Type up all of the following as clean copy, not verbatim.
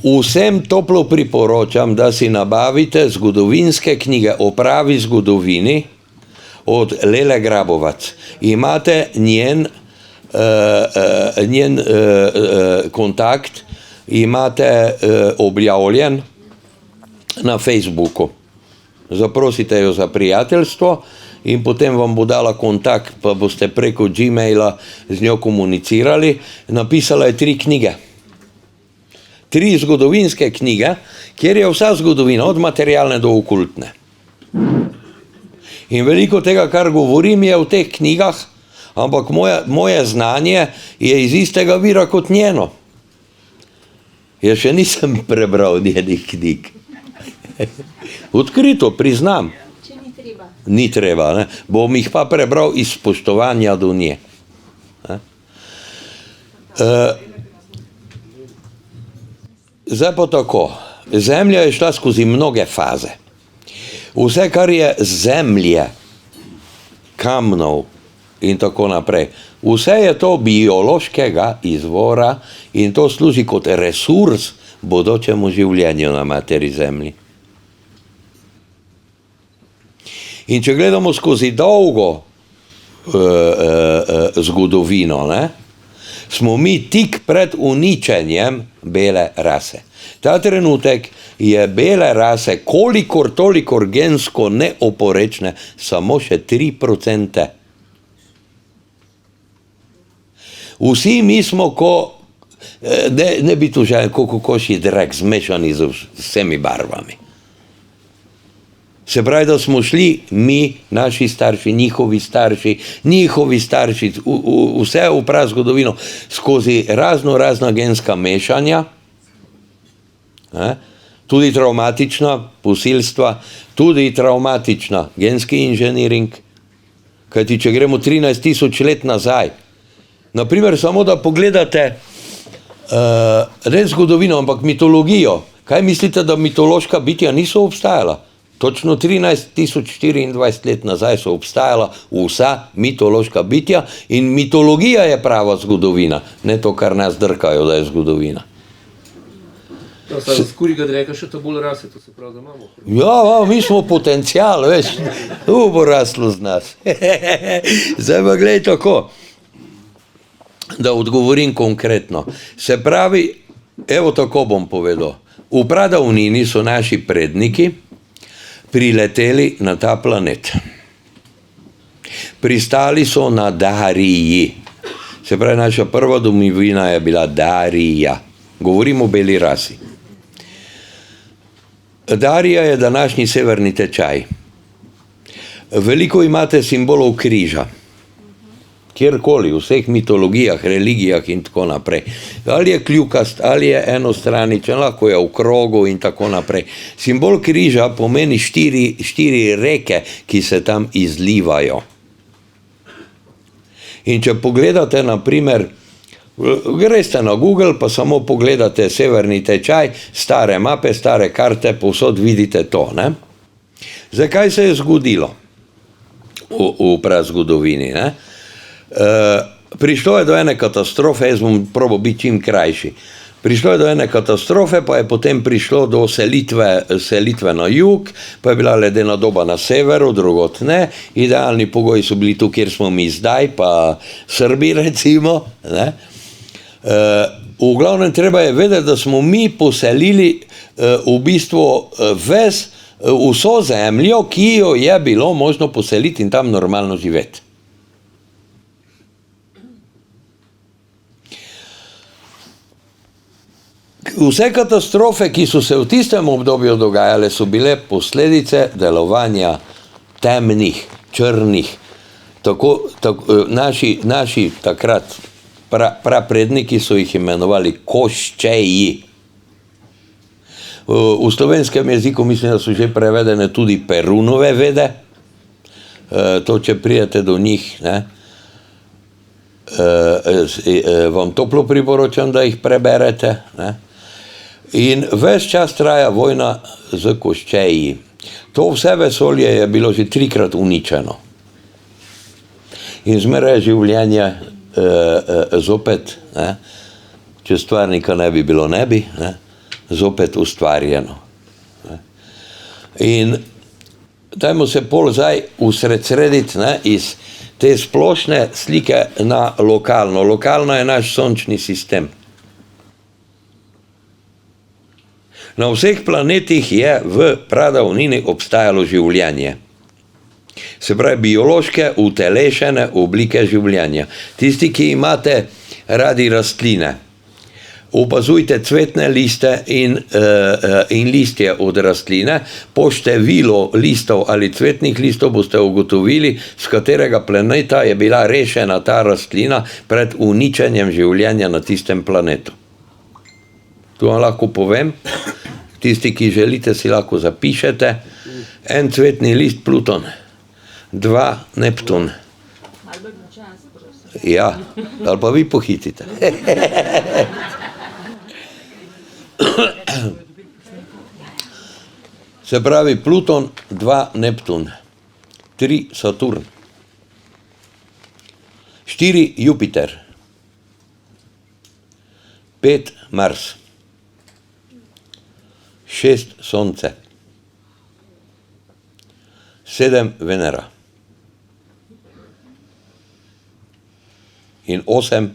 Vsem toplo priporočam, da si nabavite zgodovinske knjige o pravi zgodovini od Lele Grabovac. Imate njen kontakt, imate objavljen na Facebooku. Zaprosite jo za prijateljstvo in potem vam bo dala kontakt, pa boste preko Gmaila z njo komunicirali. Napisala je 3 knjige. 3 zgodovinske knjige, kjer je vsa zgodovina, od materialne do okultne. In veliko tega, kar govorim, je v teh knjigah, ampak moje znanje je iz istega vira kot njeno. Jaz še nisem prebral njenih knjig. Odkrito, priznam. Če ni treba. Ni treba, ne. Bom jih pa prebral iz spoštovanja do nje. Zdaj pa tako. Zemlja je šla skozi mnoge faze. Vse, kar je zemlje, kamnov in tako naprej, vse je to biološkega izvora in to služi kot resurs bodočemu življenju na materi zemlji. In če gledamo skozi dolgo zgodovino, ne, smo mi tik pred uničenjem bele rase. Ta trenutek je bele rase kolikor tolikor gensko neoporečne samo še 3%. Vsi mi smo ne bi tu že kokošji drek zmešani z vsemi barvami. Se pravi, da smo šli mi, naši starši, njihovi starši, vse v prazgodovino, skozi razna genska mešanja, tudi traumatična posilstva, tudi traumatična genski inženiring, kajti če gremo 13.000 let nazaj, naprimer samo da pogledate ne zgodovino, ampak mitologijo, kaj mislite, da mitološka bitja niso obstajala? Točno 13.024 let nazaj so obstajala vsa mitološka bitja in mitologija je prava zgodovina, ne to, kar nas drkajo, da je zgodovina. Skori ga reka še to bolj rase, to se pravi, da imamo. Ja, mi smo potencial, veš, tu bo raslo z nas. Zdaj pa gledaj tako, da odgovorim konkretno. Se pravi, evo tako bom povedal, v pradavnini so naši predniki prileteli na ta planet. Pristali so na Dariji. Se pravi, naša prva domovina je bila Darija. Govorimo o beli rasi. Darija je današnji severni tečaj. Veliko imate simbolov križa. Kjerkoli, v vseh mitologijah, religijah in tako naprej. Ali je kljukast, ali je enostraničen, lahko je v krogu in tako naprej. Simbol križa pomeni 4 reke, ki se tam izlivajo. In če pogledate, naprimer, greste na Google, pa samo pogledate severni tečaj, stare mape, stare karte, povsod vidite to, ne? Zdaj, kaj se je zgodilo v prazgodovini, ne? Prišlo je do ene katastrofe, jaz bom probal biti čim krajši. Prišlo je do ene katastrofe, pa je potem prišlo do selitve na jug, pa je bila ledena doba na severu, drugot ne. Idealni pogoji so bili tu, kjer smo mi zdaj, pa Srbi recimo, ne. V glavnem treba je vedeti, da smo mi poselili v bistvu vso zemljo, ki jo je bilo možno poseliti in tam normalno živeti. Vse katastrofe, ki so se v tistem obdobju dogajale, so bile posledice delovanja temnih, črnih. Naši takrat prapredniki so jih imenovali koščeji. V slovenskem jeziku mislim, da so že prevedene tudi Perunove vede. To, če pridete do njih, ne, vam toplo priporočam, da jih preberete, ne. In ves čas traja vojna z koščeji. To vse vesolje je bilo že 3-krat uničeno. In zmeraj življenje zopet, ne, če stvarnika ne bi bilo, ne bi, ne, zopet ustvarjeno. In dajmo se pol zdaj usredsrediti, ne, iz te splošne slike na lokalno. Lokalno je naš sončni sistem. Na vseh planetih je v pradavnini obstajalo življenje. Se pravi, biološke, utelešene oblike življenja. Tisti, ki imate radi rastline, opazujte cvetne liste in listje od rastline. Po številu listov ali cvetnih listov boste ugotovili, z katerega planeta je bila rešena ta rastlina pred uničenjem življenja na tistem planetu. Tu vam lahko povem, tisti, ki želite, si lahko zapišete. En cvetni list Pluton, 2 Neptun. Ja, ali pa vi pohitite. Se pravi, Pluton, 2 Neptun, 3 Saturn, 4 Jupiter, 5 Mars, 6 Sonce, 7 Venera in 8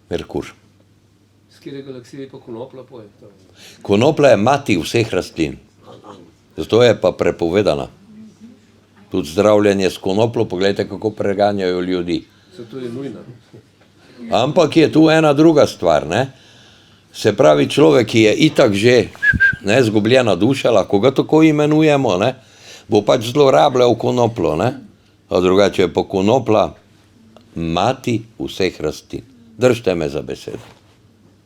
Merkur. Z kjere galaksije pa konoplja poje? Konoplja je mati vseh rastlin, zato je pa prepovedana. Tudi zdravljenje s konopljo, pogledajte, kako preganjajo ljudi. Zato je nujna. Ampak je tu ena druga stvar, ne? Se pravi, človek, ki je itak že izgubljena duša, lahko ga tako imenujemo, ne? Bo pač zlorabljal konopljo, ne? A drugače je pa konoplja mati vseh rastlin. Držite me za besedo.